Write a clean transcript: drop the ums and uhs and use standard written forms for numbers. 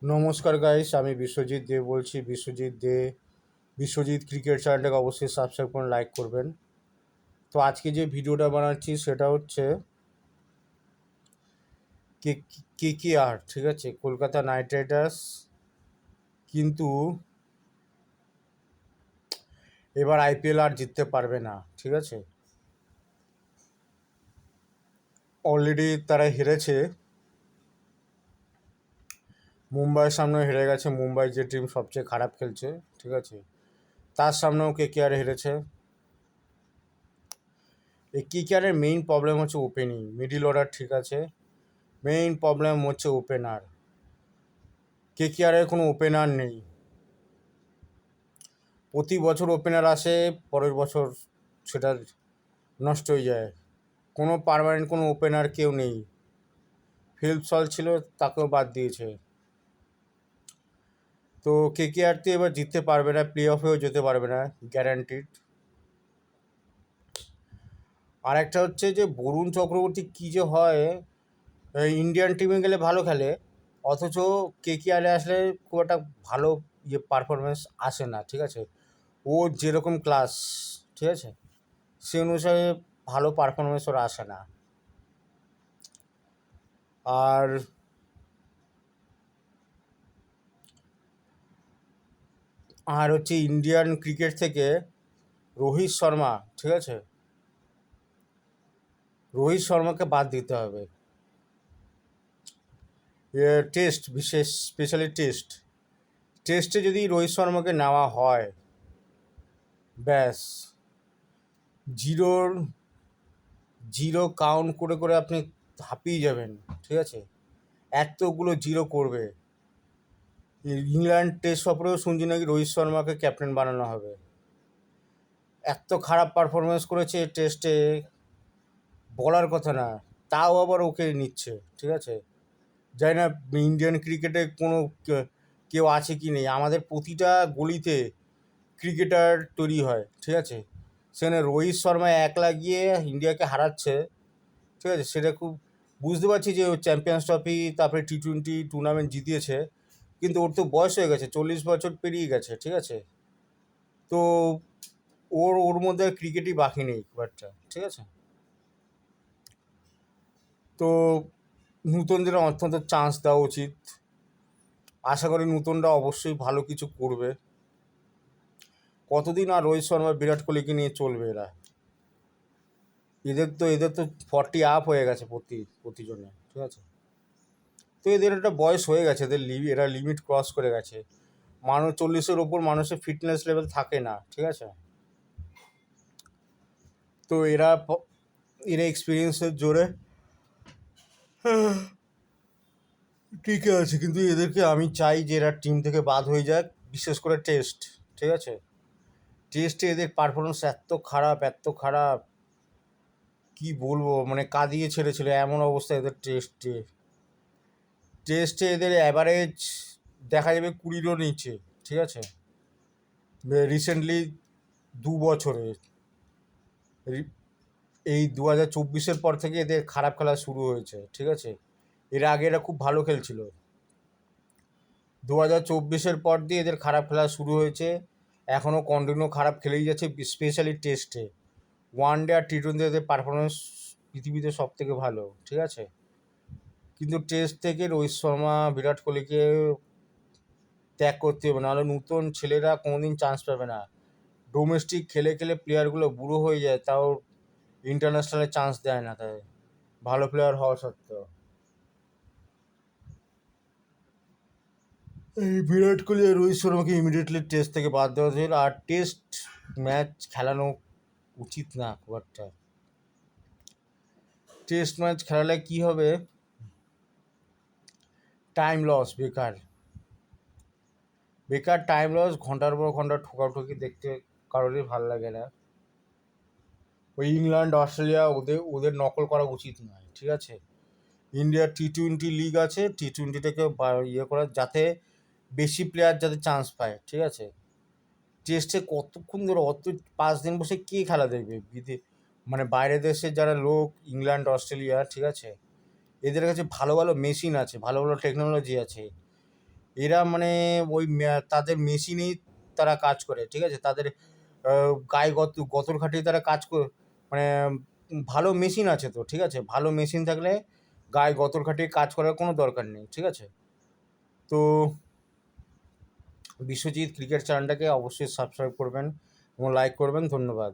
নমস্কার গাইস, আমি বিশ্বজিৎ দে বলছি। বিশ্বজিৎ ক্রিকেট চ্যানেলটাকে অবশ্যই সাবস্ক্রাইব করুন, লাইক করবেন। তো আজকে যে ভিডিওটা বানাচ্ছি সেটা হচ্ছে কে কে কে আর, ঠিক আছে, কলকাতা নাইট রাইডার্স কিন্তু এবার আইপিএল আর জিততে পারবে না, ঠিক আছে। অলরেডি তারা হেরেছে, মুম্বাইয়ের সামনেও হেরে গেছে। মুম্বাই যে টিম সবচেয়ে খারাপ খেলছে, ঠিক আছে, তার সামনেও কে কে আর হেরেছে। এই কে কে আরের মেইন প্রবলেম হচ্ছে ওপেনিং, মিডিল অর্ডার ঠিক আছে, মেইন প্রবলেম হচ্ছে ওপেনার। কে কে আরের কোনো ওপেনার নেই। প্রতি বছর ওপেনার আসে, পরের বছর সেটা নষ্ট হয়ে যায়। কোনো পার্মানেন্ট কোনো ওপেনার কেউ নেই। ফিলিপস হল ছিল, তাকেও বাদ দিয়েছে। তো কে কে আর তো এবার জিততে পারবে না, প্লে অফেও যেতে পারবে না গ্যারান্টিড। আর একটা হচ্ছে যে বরুণ চক্রবর্তী কী যে হয়, ইন্ডিয়ান টিমে গেলে ভালো খেলে, অথচ কে কে আরে আসলে খুব একটা ভালো পারফরমেন্স আসে না, ঠিক আছে। ও যেরকম ক্লাস, ঠিক আছে, সে অনুসারে ভালো পারফরমেন্স ওর আসে না। আর আর হচ্ছে ইন্ডিয়ান ক্রিকেট থেকে রোহিত শর্মা, ঠিক আছে, রোহিত শর্মাকে বাদ দিতে হবে। টেস্ট, বিশেষ স্পেশালি টেস্টে যদি রোহিত শর্মাকে নেওয়া হয়, ব্যাস, জিরোর জিরো কাউন্ট করে করে আপনি হাঁপিয়ে যাবেন, ঠিক আছে। এতগুলো জিরো করবে। ইংল্যান্ড টেস্ট সফরেও শুনছি নাকি রোহিত শর্মাকে ক্যাপ্টেন বানানো হবে। এত খারাপ পারফরমেন্স করেছে টেস্টে, বলার কথা না, তাও আবার ওকে নিচ্ছে, ঠিক আছে। জানি না ইন্ডিয়ান ক্রিকেটে কোনো কেউ আছে কি নেই। আমাদের প্রতিটা গলিতে ক্রিকেটার তৈরি হয়, ঠিক আছে, সেখানে রোহিত শর্মা একলা গিয়ে ইন্ডিয়াকে হারাচ্ছে, ঠিক আছে। সেটা খুব বুঝতে পারছি যে ও চ্যাম্পিয়ন্স ট্রফি তারপরে টি-20 টুর্নামেন্ট জিতিয়েছে, কিন্তু ওর তো বয়স হয়ে গেছে, 40 বছর পেরিয়ে গেছে, ঠিক আছে। তো ওর ওর মধ্যে ক্রিকেটই বাকি নেই খুব একটা, ঠিক আছে। তো নূতনদের অত্যন্ত চান্স দেওয়া উচিত। আশা করি নূতনরা অবশ্যই ভালো কিছু করবে। কতদিন আর রোহিত শর্মা বিরাট কোহলিকে নিয়ে চলবে এরা? এদের তো 40 আপ হয়ে গেছে প্রতিজনে, ঠিক আছে। তো এদের একটা বয়স হয়ে গেছে, এরা লিমিট ক্রস করে গেছে। মানুষ 40-এর ওপর মানুষের ফিটনেস লেভেল থাকে না, ঠিক আছে। তো এরা এক্সপিরিয়েন্সের জোরে ঠিক আছে, কিন্তু এদেরকে আমি চাই যে এরা টিম থেকে বাদ হয়ে যাক, বিশেষ করে টেস্ট, ঠিক আছে। টেস্টে এদের পারফরমেন্স এত খারাপ কি বলবো, মানে কাঁদিয়ে ছেড়েছিল এমন অবস্থা এদের টেস্টে এদের অ্যাভারেজ দেখা যাবে 20-রও নিচে, ঠিক আছে। রিসেন্টলি 2 বছরে এই 2024-এর পর থেকে এদের খারাপ খেলা শুরু হয়েছে, ঠিক আছে। এর আগে এরা খুব ভালো খেলছিল, 2024-এর পর দিয়ে এদের খারাপ খেলা শুরু হয়েছে। এখনও কন্টিনিউ খারাপ খেলেই যাচ্ছে, স্পেশালি টেস্টে। ওয়ান ডে আর টি-20 এদের পারফরমেন্স পৃথিবীতে সব থেকে ভালো, ঠিক আছে। কিন্তু টেস্ট থেকে রোহিত শর্মা বিরাট কোহলিকে ত্যাগ করতে হবে, নাহলে নতুন ছেলেরা কোনোদিন চান্স পাবে না। ডোমেস্টিক খেলে খেলে প্লেয়ারগুলো বুড়ো হয়ে যায়, তাও ইন্টারন্যাশনালে চান্স দেয় না, তাই ভালো প্লেয়ার হওয়া সত্ত্বেও। এই বিরাট কোহলি আর রোহিত শর্মাকে ইমিডিয়েটলি টেস্ট থেকে বাদ দেওয়া হয়েছিল, আর টেস্ট ম্যাচ খেলানো উচিত না খুব একটা। টেস্ট ম্যাচ খেলালে কী হবে, টাইম লস, বেকার বেকার টাইম লস, ঘন্টার পর ঘন্টা ঠোকাঠুকি দেখতে কারোরই ভালো লাগে না। ওই ইংল্যান্ড অস্ট্রেলিয়া ওদের ওদের নকল করা উচিত নয়, ঠিক আছে। ইন্ডিয়ার টি-20 লিগ আছে, টি-20টাকে করা, যাতে বেশি প্লেয়ার যাতে চান্স পায়, ঠিক আছে। টেস্টে কতক্ষণ ধরে 5 দিন বসে কে খেলা দেখবে? মানে বাইরে দেশের যারা লোক, ইংল্যান্ড অস্ট্রেলিয়া, ঠিক আছে, এদের কাছে ভালো ভালো মেশিন আছে, ভালো ভালো টেকনোলজি আছে। এরা মানে ওই তাদের মেশিনেই তারা কাজ করে, ঠিক আছে? তাদের গায়ে গতর খাটিয়ে তারা কাজ মানে ভালো মেশিন আছে তো, ঠিক আছে? ভালো মেশিন থাকলে গায়ে গতর খাটিয়ে কাজ করার কোনো দরকার নেই, ঠিক আছে? তো বিশ্বজিৎ ক্রিকেট চ্যানেলটাকে অবশ্যই সাবস্ক্রাইব করবেন এবং লাইক করবেন। ধন্যবাদ।